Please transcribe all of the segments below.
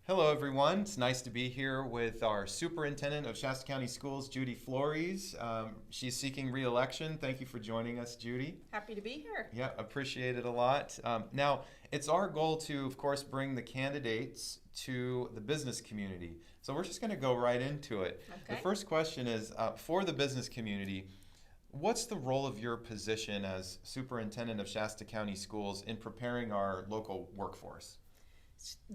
Hello, everyone. It's nice to be here with our Superintendent of Shasta County Schools, Judy Flores. She's seeking re-election. Thank you for joining us, Judy. Happy to be here. Yeah, appreciate it a lot. Now, it's our goal to, of course, bring the candidates to the business community. So we're just going to go right into it. The Okay. first question is, for the business community, what's the role of your position as Superintendent of Shasta County Schools in preparing our local workforce?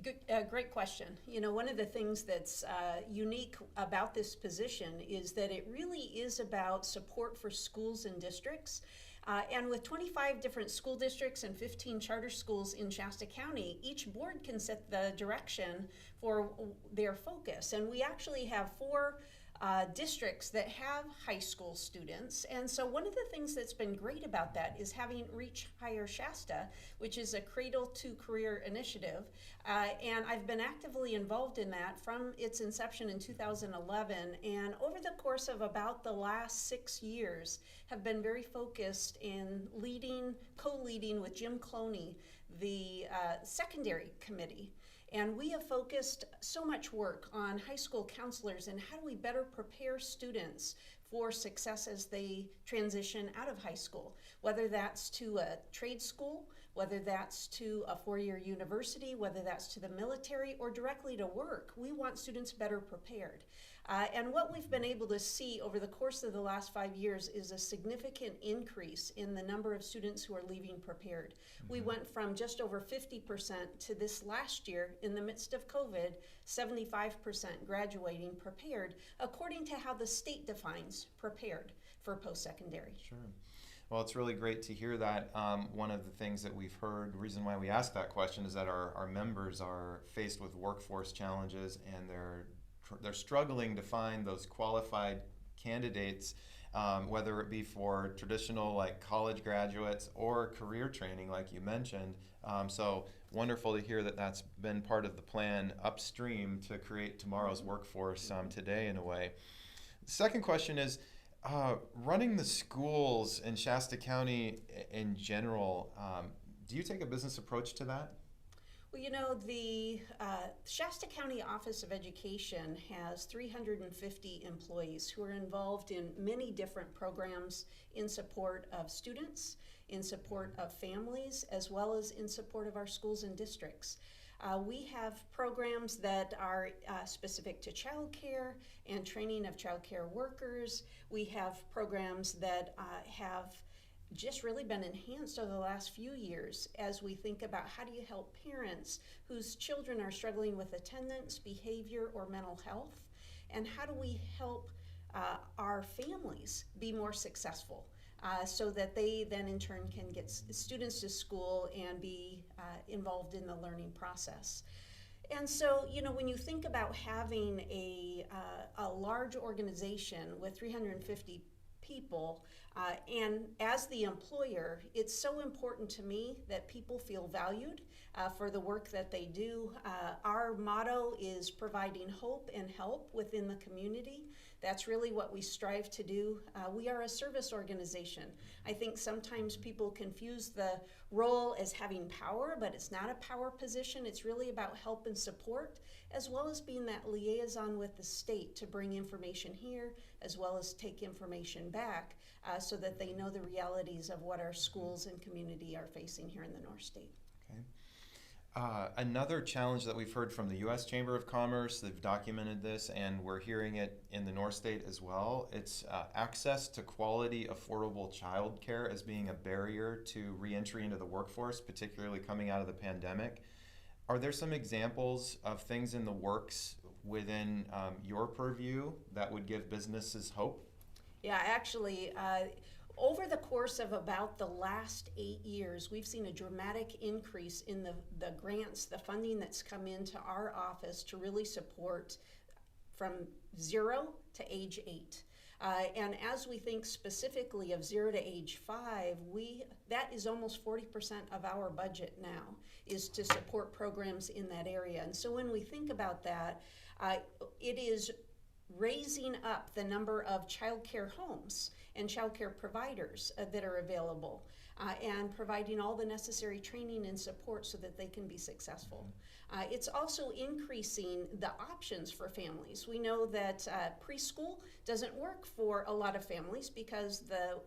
Good, great question. You know, one of the things that's unique about this position is that it really is about support for schools and districts. And with 25 different school districts and 15 charter schools in Shasta County, each board can set the direction for their focus. And we actually have four districts that have high school students. And so one of the things that's been great about that is having Reach Higher Shasta, which is a Cradle to Career initiative. And I've been actively involved in that from its inception in 2011. And over the course of about the last 6 years, have been very focused in co-leading with Jim Cloney, the secondary committee. And we have focused so much work on high school counselors and how do we better prepare students for success as they transition out of high school, whether that's to a trade school, whether that's to a four-year university, whether that's to the military or directly to work. We want students better prepared. And what we've been able to see over the course of the last 5 years is a significant increase in the number of students who are leaving prepared. We went from just over 50% to this last year, in the midst of COVID, 75% graduating prepared, according to how the state defines prepared for post-secondary. Sure. Well, it's really great to hear that. One of the things that we've heard, the reason why we asked that question is that our members are faced with workforce challenges and they're struggling to find those qualified candidates, whether it be for traditional like college graduates or career training like you mentioned. So wonderful to hear that that's been part of the plan upstream to create tomorrow's workforce today in a way. The second question is, running the schools in Shasta County in general, do you take a business approach to that? Well, you know, the Shasta County Office of Education has 350 employees who are involved in many different programs in support of students, in support of families, as well as in support of our schools and districts. We have programs that are specific to childcare and training of childcare workers. We have programs that have just really been enhanced over the last few years as we think about how do you help parents whose children are struggling with attendance, behavior, or mental health, and how do we help our families be more successful so that they then in turn can get students to school and be involved in the learning process. And so, you know, when you think about having a large organization with 350 people, and as the employer, it's so important to me that people feel valued for the work that they do. Our motto is providing hope and help within the community. That's really what we strive to do. We are a service organization. I think sometimes people confuse the role as having power, but it's not a power position. It's really about help and support, as well as being that liaison with the state to bring information here, as well as take information back so that they know the realities of what our schools and community are facing here in the North State. Okay. Another challenge that we've heard from the U.S. Chamber of Commerce, they've documented this, and we're hearing it in the North State as well. It's access to quality, affordable childcare as being a barrier to reentry into the workforce, particularly coming out of the pandemic. Are there some examples of things in the works within your purview that would give businesses hope? Yeah, actually, over the course of about the last 8 years, we've seen a dramatic increase in the grants, the funding that's come into our office to really support from 0 to age 8. And as we think specifically of 0 to age 5, that is almost 40% of our budget now is to support programs in that area. And so when we think about that, it is raising up the number of child care homes and child care providers that are available. and providing all the necessary training and support so that they can be successful. It's also increasing the options for families. We know that preschool doesn't work for a lot of families because the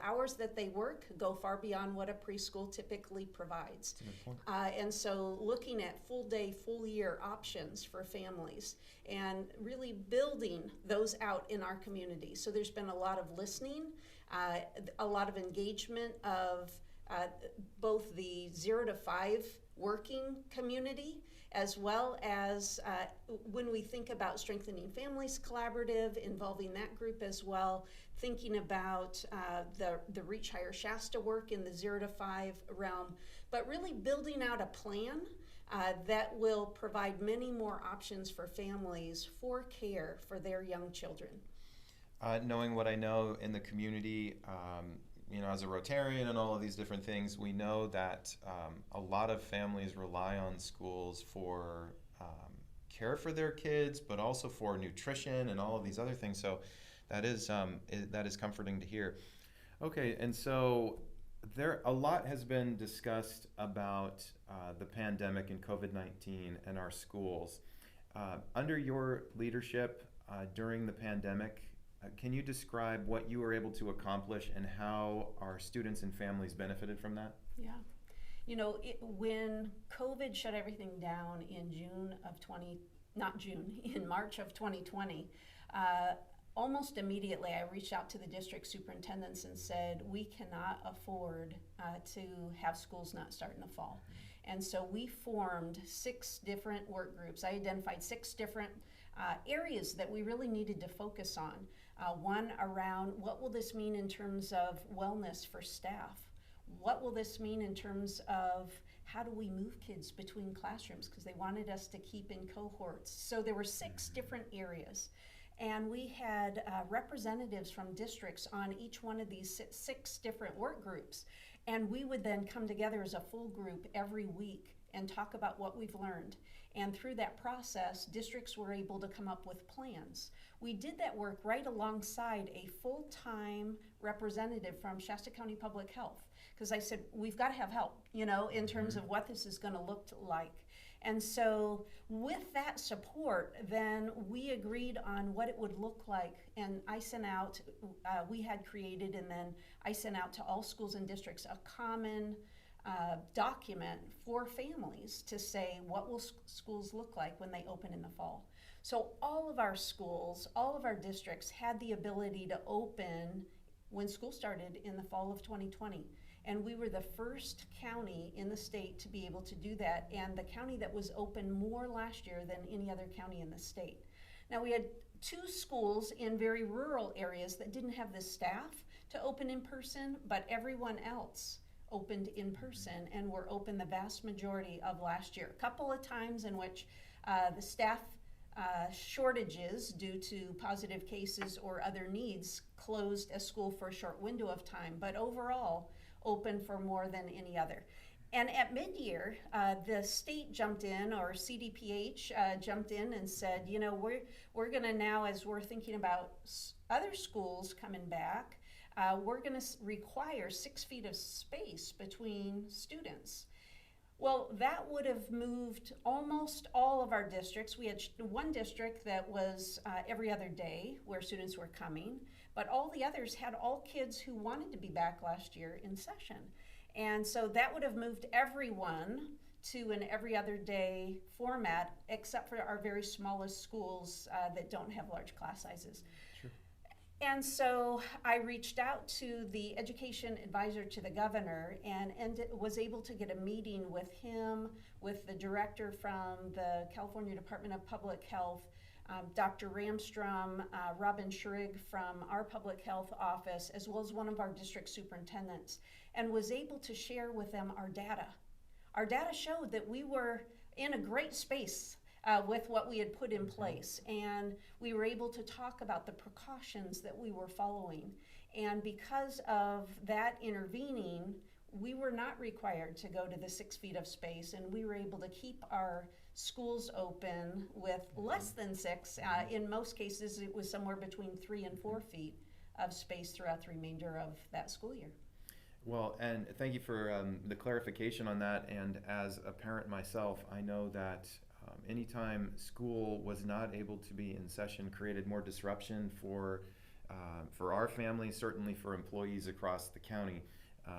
hours that they work go far beyond what a preschool typically provides. That's a good point. And so looking at full day, full year options for families and really building those out in our community. So there's been a lot of listening, a lot of engagement of both the 0 to 5 working community, as well as when we think about Strengthening Families Collaborative, involving that group as well, thinking about the Reach Higher Shasta work in the 0 to 5 realm, but really building out a plan that will provide many more options for families for care for their young children. Knowing what I know in the community, as a Rotarian and all of these different things, we know that a lot of families rely on schools for care for their kids, but also for nutrition and all of these other things. So that is comforting to hear. Okay, and so a lot has been discussed about the pandemic and COVID-19 and our schools. Under your leadership during the pandemic, can you describe what you were able to accomplish and how our students and families benefited from that? Yeah. When COVID shut everything down in March of 2020, almost immediately I reached out to the district superintendents and said, we cannot afford to have schools not start in the fall. And so we formed 6 different work groups. I identified 6 different areas that we really needed to focus on. One around what will this mean in terms of wellness for staff? What will this mean in terms of how do we move kids between classrooms? Because they wanted us to keep in cohorts. So there were 6 different areas. And we had representatives from districts on each one of these 6 different work groups. And we would then come together as a full group every week and talk about what we've learned. And through that process, districts were able to come up with plans. We did that work right alongside a full-time representative from Shasta County Public Health, because I said, we've got to have help, in terms of what this is going to look like. And so with that support, then we agreed on what it would look like. And I sent out, we had created, and then I sent out to all schools and districts a common document for families to say, what will schools look like when they open in the fall? So all of our schools, all of our districts had the ability to open when school started in the fall of 2020. And we were the first county in the state to be able to do that, and the county that was open more last year than any other county in the state. Now we had 2 schools in very rural areas that didn't have the staff to open in person, but everyone else opened in person and were open the vast majority of last year. A couple of times in which the staff shortages due to positive cases or other needs closed a school for a short window of time, but overall open for more than any other. And at mid-year, the state jumped in, or CDPH jumped in and said, we're going to now, as we're thinking about other schools coming back, we're going to require 6 feet of space between students. Well, that would have moved almost all of our districts. We had one district that was every other day where students were coming, but all the others had all kids who wanted to be back last year in session. And so that would have moved everyone to an every other day format, except for our very smallest schools that don't have large class sizes. Sure. And so I reached out to the education advisor to the governor and was able to get a meeting with him, with the director from the California Department of Public Health, Dr. Ramstrom, Robin Schrig from our public health office, as well as one of our district superintendents, and was able to share with them our data. Our data showed that we were in a great space with what we had put in place, and we were able to talk about the precautions that we were following. And because of that intervening, we were not required to go to the 6 feet of space, and we were able to keep our schools open with less than 6. In most cases, it was somewhere between 3 and 4 feet of space throughout the remainder of that school year. Well, and thank you for the clarification on that. And as a parent myself, I know that anytime school was not able to be in session created more disruption for our family, certainly for employees across the county.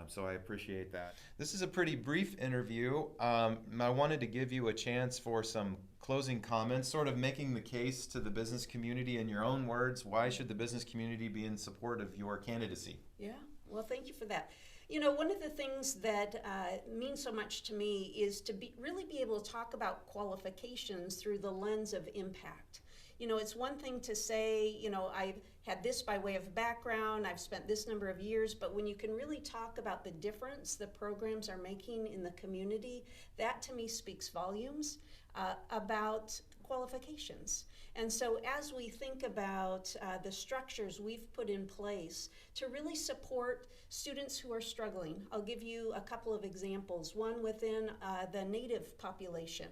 So I appreciate that. This is a pretty brief interview. I wanted to give you a chance for some closing comments, sort of making the case to the business community in your own words. Why should the business community be in support of your candidacy? Yeah, well, thank you for that. You know, one of the things that means so much to me is to really be able to talk about qualifications through the lens of impact. You know, it's one thing to say, you know, I've had this by way of background, I've spent this number of years, but when you can really talk about the difference the programs are making in the community, that to me speaks volumes about qualifications. And so as we think about the structures we've put in place to really support students who are struggling, I'll give you a couple of examples. One within the Native population.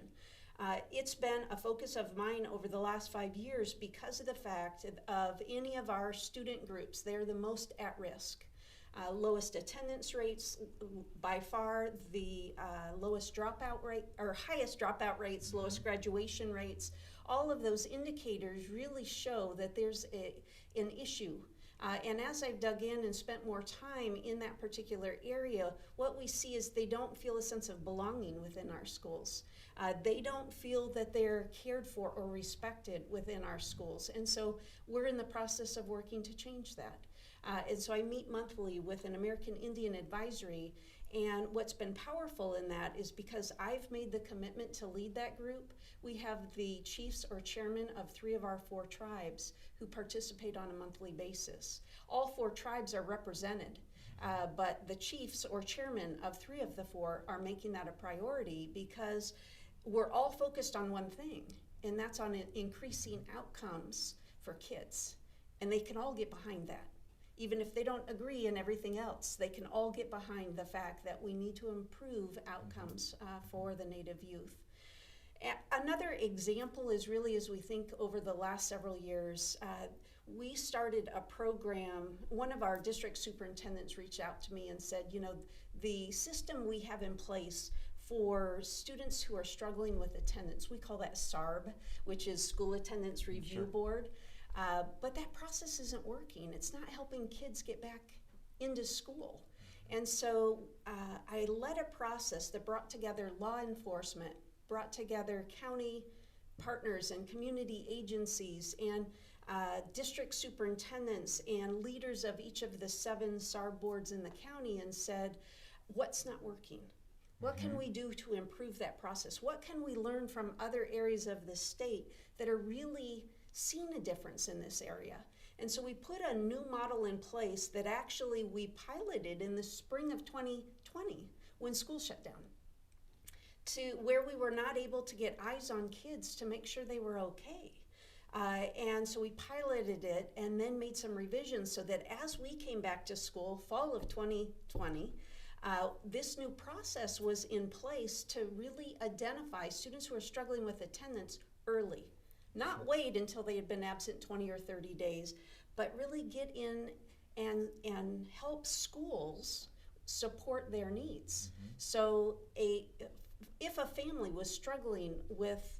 It's been a focus of mine over the last 5 years because of the fact of any of our student groups, they're the most at risk. Lowest attendance rates, by far the lowest dropout rate, or highest dropout rates, lowest graduation rates. All of those indicators really show that there's an issue. And as I've dug in and spent more time in that particular area, what we see is they don't feel a sense of belonging within our schools. They don't feel that they're cared for or respected within our schools. And so we're in the process of working to change that. And so I meet monthly with an American Indian advisory, and what's been powerful in that is because I've made the commitment to lead that group, we have the chiefs or chairman of 3 of our 4 tribes who participate on a monthly basis. All 4 tribes are represented, but the chiefs or chairman of 3 of the 4 are making that a priority because we're all focused on one thing, and that's on increasing outcomes for kids. And they can all get behind that. Even if they don't agree in everything else, they can all get behind the fact that we need to improve outcomes for the Native youth. Another example is really as we think over the last several years, we started a program. One of our district superintendents reached out to me and said, you know, the system we have in place for students who are struggling with attendance, we call that SARB, which is School Attendance Review Board. But that process isn't working. It's not helping kids get back into school. And so I led a process that brought together law enforcement, brought together county partners and community agencies and district superintendents and leaders of each of the 7 SARB boards in the county and said, what's not working? What can we do to improve that process? What can we learn from other areas of the state that are really seen a difference in this area? And so we put a new model in place that actually we piloted in the spring of 2020 when school shut down, to where we were not able to get eyes on kids to make sure they were okay. And so we piloted it and then made some revisions so that as we came back to school, fall of 2020, this new process was in place to really identify students who are struggling with attendance early. Not wait until they had been absent 20 or 30 days, but really get in and help schools support their needs. So if a family was struggling with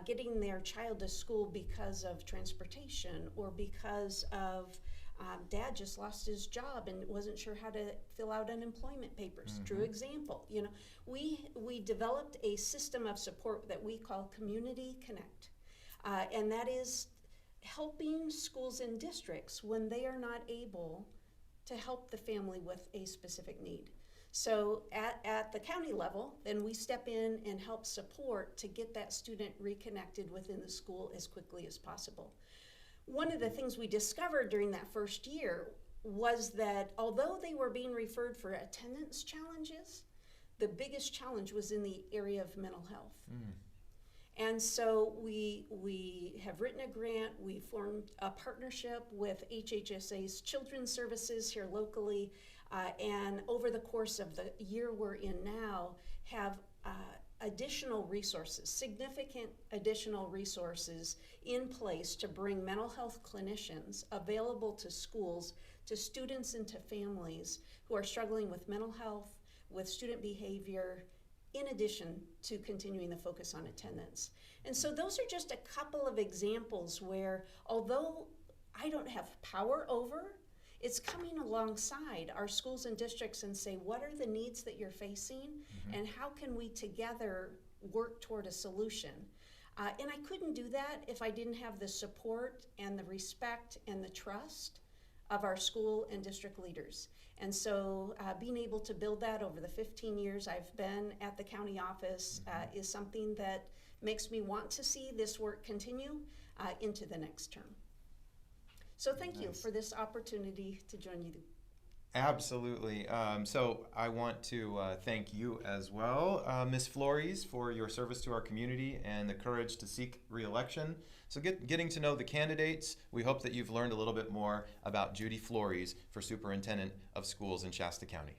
getting their child to school because of transportation or because of dad just lost his job and wasn't sure how to fill out unemployment papers. True example. You know, we developed a system of support that we call Community Connect. And that is helping schools and districts when they are not able to help the family with a specific need. So at the county level, then we step in and help support to get that student reconnected within the school as quickly as possible. One of the things we discovered during that first year was that although they were being referred for attendance challenges, the biggest challenge was in the area of mental health. And so we have written a grant, we formed a partnership with HHSA's Children's Services here locally, and over the course of the year we're in now, have additional resources, significant additional resources in place to bring mental health clinicians available to schools to students and to families who are struggling with mental health, with student behavior, in addition to continuing the focus on attendance. And so those are just a couple of examples where, although I don't have power over, it's coming alongside our schools and districts and say, what are the needs that you're facing, and how can we together work toward a solution? And I couldn't do that if I didn't have the support and the respect and the trust of our school and district leaders. And so being able to build that over the 15 years I've been at the county office is something that makes me want to see this work continue into the next term. So thank you for this opportunity to join you. Absolutely. So I want to thank you as well, Ms. Flores, for your service to our community and the courage to seek re-election. So getting to know the candidates, we hope that you've learned a little bit more about Judy Flores for Superintendent of Schools in Shasta County.